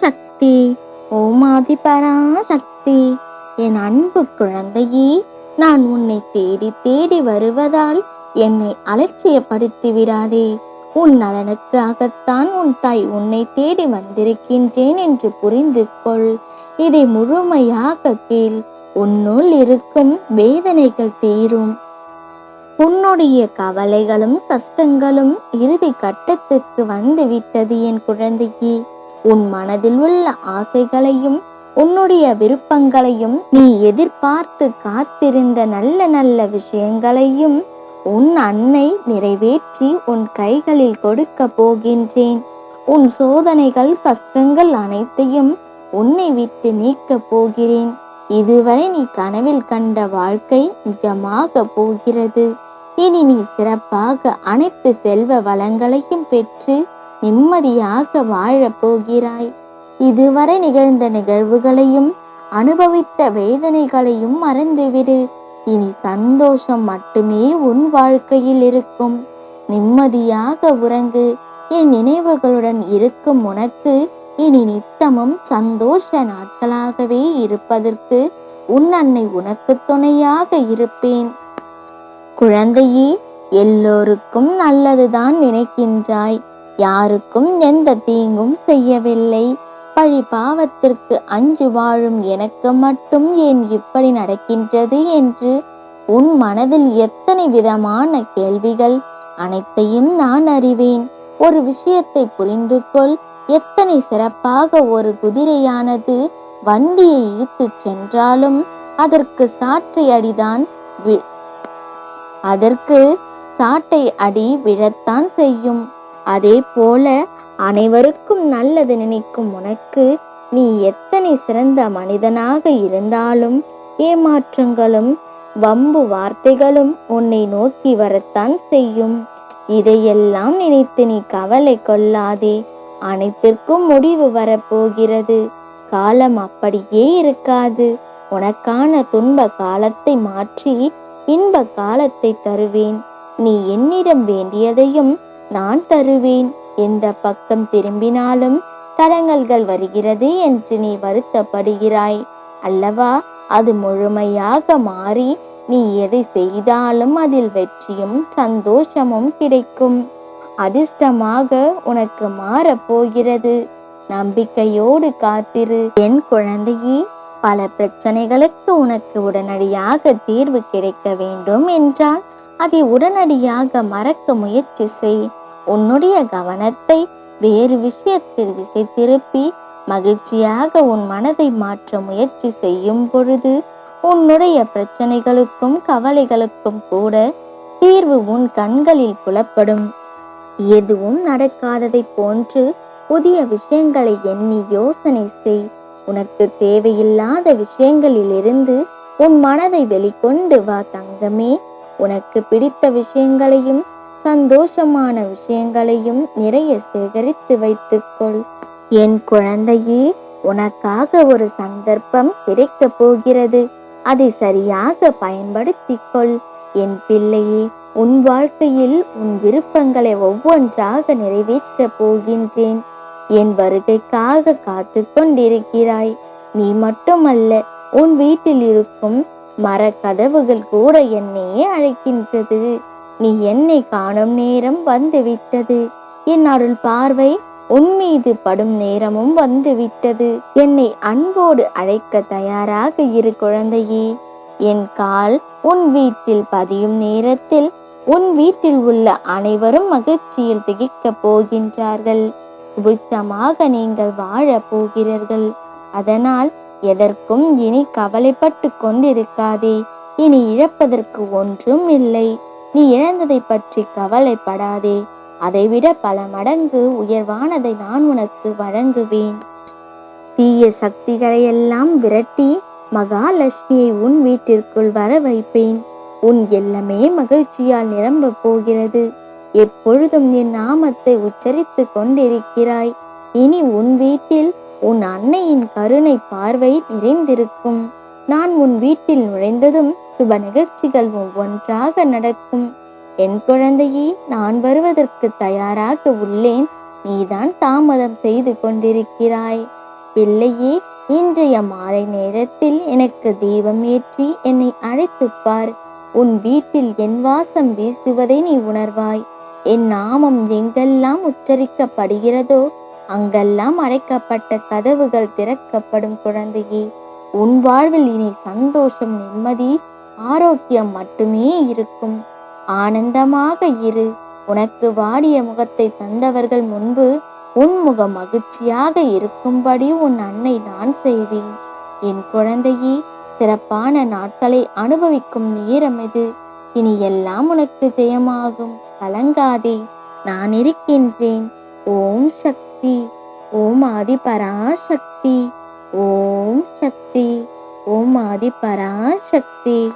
சக்தி, ஓம் ஆதி பராசக்தி. என் அன்பு குழந்தையே, நான் உன்னை தேடி தேடி வருவதால் என்னை அலட்சியப்படுத்தி விடாதே. உன் நலனுக்காகத்தான் உன் தாய் உன்னை தேடி வந்திருக்கின்றேன் என்று புரிந்து கொள். இதை முழுமையாக கேள். உன்னுள் இருக்கும் வேதனைகள் தீரும். உன்னுடைய கவலைகளும் கஷ்டங்களும் இறுதி கட்டத்திற்கு வந்து விட்டது என் குழந்தையே. உன் மனதில் உள்ள ஆசைகளையும் உன்னுடைய விருப்பங்களையும், நீ எதிர்பார்த்து காத்திருந்த நல்ல நல்ல விஷயங்களையும் உன் அன்னை நிறைவேற்றி உன் கைகளில் கொடுக்க போகின்றேன். உன் சோதனைகள் கஷ்டங்கள் அனைத்தையும் உன்னை விட்டு நீக்கப் போகிறேன். இதுவரை நீ கனவில் கண்ட வாழ்க்கை நிஜமாக போகிறது. இனி நீ சிறப்பாக அனைத்து செல்வ வளங்களையும் பெற்று நிம்மதியாக வாழப் போகிறாய். இதுவரை நிகழ்ந்த நிகழ்வுகளையும் அனுபவித்த வேதனைகளையும் மறந்துவிடு. இனி சந்தோஷம் மட்டுமே உன் வாழ்க்கையில் இருக்கும். நிம்மதியாக உறங்கு. என் நினைவுகளுடன் இருக்கும் உனக்கு இனி நித்தமும் சந்தோஷ நாட்களாகவே இருப்பதற்கு உன் அன்னை உனக்கு துணையாக இருப்பேன். குழந்தையே, எல்லோருக்கும் நல்லதுதான் நினைக்கின்றாய். யாருக்கும் எந்த தீங்கும் செய்யவில்லை. பழி பாவத்திற்கு அஞ்சு வாழும் எனக்கு மட்டும் ஏன் இப்படி நடக்கின்றது என்று உன் மனதில் எத்தனை விதமான கேள்விகள் அனைத்தையும் நான் அறிவேன். ஒரு விஷயத்தை புரிந்து கொள். எத்தனை சிறப்பாக ஒரு குதிரையானது வண்டியை இழுத்து சென்றாலும் அதற்கு சாட்டை அடி விழத்தான் செய்யும். அதே போல அனைவருக்கும் நல்லது நினைக்கும் உனக்கு நீ எத்தனை சிறந்த மனிதனாக இருந்தாலும் ஏமாற்றங்களும் வம்பு வார்த்தைகளும் உன்னை நோக்கி வரத்தான் செய்யும். இதையெல்லாம் நினைத்து நீ கவலை கொள்ளாதே. அனைத்திற்கும் முடிவு வரப்போகிறது. காலம் அப்படியே இருக்காது. உனக்கான துன்ப காலத்தை மாற்றி இன்ப காலத்தை தருவேன். நீ என்னிடம் வேண்டியதையும் நான் தருவேன். எந்த பக்கம் திரும்பினாலும் தடங்கல்கள் வருகிறது என்று நீ வருத்தப்படுகிறாய் அல்லவா? அது முழுமையாக மாறி நீ எதை செய்தாலும் அதில் வெற்றியும் சந்தோஷமும் கிடைக்கும். அதிர்ஷ்டமாக உனக்கு மாறப்போகிறது. நம்பிக்கையோடு காத்திரு என் குழந்தையே. பல பிரச்சனைகளுக்கு உனக்கு உடனடியாக தீர்வு கிடைக்க வேண்டும் என்றால் அதை உடனடியாக மறக்க முயற்சி செய். உன்னுடைய கவனத்தை வேறு விஷயத்தில் திசை திருப்பி மகிழ்ச்சியாக உன் மனதை மாற்ற முயற்சி செய்யும் பொழுது உன்னுடைய பிரச்சனைகளுக்கும் கவலைகளுக்கும் கூட தீர்வு உன் கண்களில் புலப்படும். எதுவும் நடக்காததை போன்று புதிய விஷயங்களை எண்ணி யோசனை செய். உனக்கு தேவையில்லாத விஷயங்களிலிருந்து உன் மனதை வெளிக்கொண்டு வா தங்கமே. உனக்கு பிடித்த விஷயங்களையும் சந்தோஷமான விஷயங்களையும் நிறைய சேகரித்து வைத்துக்கொள் என் குழந்தையே. உனக்காக ஒரு சந்தர்ப்பம் கிடைக்க போகிறது. அதை சரியாக பயன்படுத்திக் கொள் என் பிள்ளையே. உன் வாழ்க்கையில் உன் விருப்பங்களை ஒவ்வொன்றாக நிறைவேற்ற போகின்றேன். என் வருகைக்காக காத்து கொண்டிருக்கிறாய். நீ மட்டுமல்ல, உன் வீட்டில் இருக்கும் மர கதவுகள் கூட என்னையே அழைக்கின்றது. நீ என்னை காணும் நேரம் வந்துவிட்டது. என் அருள் பார்வை உன் மீது படும் நேரமும் வந்துவிட்டது. என்னை அன்போடு அழைக்க தயாராக இரு குழந்தையே. என் கால் உன் வீட்டில் பதியும் நேரத்தில் உன் வீட்டில் உள்ள அனைவரும் மகிழ்ச்சியில் திகைக்கப் போகின்றார்கள். சுபிட்சமாக நீங்கள் வாழ போகிறீர்கள். அதனால் எதற்கும் இனி கவலைப்பட்டு கொண்டிருக்காதே. இனி இழப்பதற்கு ஒன்றும் இல்லை. நீ இழந்ததை பற்றி கவலைப்படாதே. அதைவிட பல மடங்கு உயர்வானதை நான் உனக்கு வழங்குவேன். தீய சக்திகளை எல்லாம் விரட்டி மகாலட்சுமியை உன் வீட்டிற்குள் வர வைப்பேன். உன் எல்லாமே மகிழ்ச்சியால் நிரம்ப போகிறது. எப்பொழுதும் என் நாமத்தை உச்சரித்து கொண்டிருக்கிறாய். இனி உன் வீட்டில் உன் அன்னையின் கருணை பார்வை நிறைந்திருக்கும். நான் உன் வீட்டில் நுழைந்ததும் சுப நிகழ்ச்சிகள் ஒவ்வொன்றாக நடக்கும். என் குழந்தையே, நான் வருவதற்கு தயாராக உள்ளேன். நீதான் தாமதம் செய்து கொண்டிருக்கிறாய். பிள்ளையே, இன்றைய மாலை நேரத்தில் எனக்கு தீபம் ஏற்றி என்னை அழைத்துப் பார். உன் வீட்டில் என் வாசம் வீசுவதை நீ உணர்வாய். என் நாமம் எங்கெல்லாம் உச்சரிக்கப்படுகிறதோ அங்கெல்லாம் அடைக்கப்பட்ட கதவுகள் திறக்கப்படும் குழந்தையே. உன் வாழ்வில் இனி சந்தோஷம், நிம்மதி, ஆரோக்கியம் மட்டுமே இருக்கும். ஆனந்தமாக இரு. உனக்கு வாடிய முகத்தை தந்தவர்கள் முன்பு உன் முகம் மகிழ்ச்சியாக இருக்கும்படி உன் அன்னை நான் செய்வேன். என் குழந்தையே, சிறப்பான நாட்களை அனுபவிக்கும் நேரம் இது. இனி எல்லாம் உனக்கு ஜெயமாகும். கலங்காதே, நான் இருக்கின்றேன். ஓம் சக்தி. ஓம் ஆதி பராசக்தி. ஓம் சக்தி. ஓம் ஆதி பராசக்தி.